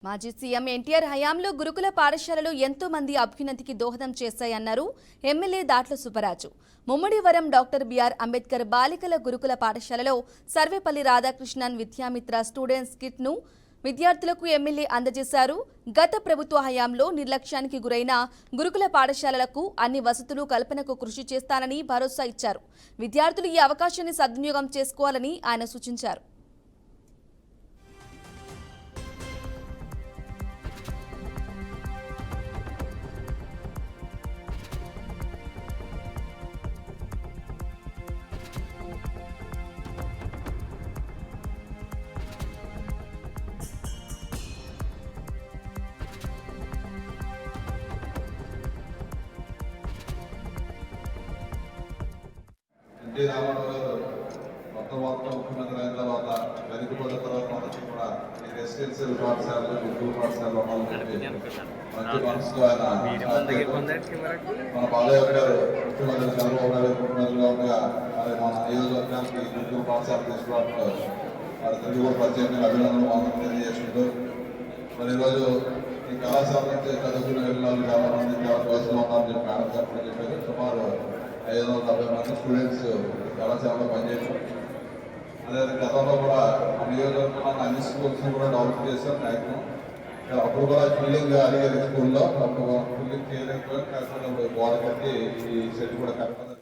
మాజీ సీఎం ఎన్టీఆర్ హయాంలో గురుకుల పాఠశాలలు ఎంతో మంది అభ్యున్నతికి దోహదం చేశాయన్నారు MLA Datla Subbaraju. Mummidivaram doctor BR Ambedkar బాలికల గురుకుల పాఠశాలలో సర్వేపల్లి రాధాకృష్ణన్ విద్యామిత్ర స్టూడెంట్స్ కిట్ ను విద్యార్థులకు ఎమ్మెల్యే అందజేశారు. గత ప్రభుత్వ హయాంలో నిర్లక్ష్యానికి గురైన గురుకుల పాఠశాలలకు అన్ని వసతులు కల్పనకు కృషి చేస్తానని భరోసా ఇచ్చారు. విద్యార్థులు ఈ అవకాశాన్ని సద్వినియోగం చేసుకోవాలని ఆయన సూచించారు. ఎన్టీ రామారావు గారు మొత్తం ముఖ్యమంత్రి అయిన తర్వాత వెనుకబడిన తర్వాత మనకి కూడా ఈ రెసిడెన్షియల్ పాఠశాలలు గురుకుల పాఠశాలలో మంచి మనసుతో ఆయన మన బాలయ్య గారు ముఖ్యమంత్రి చంద్రబాబు నాయుడు ముఖ్యమంత్రిగా ఉండగా మరి మన నియోజకవర్గానికి గురుకుల పాఠశాల తీసుకోవడంలో వారిద్దరికీ కూడా ప్రత్యేకంగా అభినందనలు మాత్రం తెలియజేసుకుంటూ మరి ఈరోజు ఈ కళాశాల నుంచి చదువుకునే వెళ్ళాలి చాలా మంది చాలా వయసులో ఉన్నారని చెప్పి మేడం చెప్పడం చెప్పారు. సుమారు 570 మంది స్టూడెంట్స్ కళాశాలలో పనిచేశారు. అదే గతంలో కూడా ఆ నియోజకవర్గంలో అన్ని స్కూల్స్ కూడా డెవలప్ చేశారు. మ్యాక్సిమం అప్పుడు కూడా ఫిల్లింగ్ అడిగారు స్కూల్లో, అప్పుడు ఫిల్లింగ్ చేయలేకపోయారు. కాకపోతే గోడ కట్టి ఈ సెట్ కూడా కరెక్ట్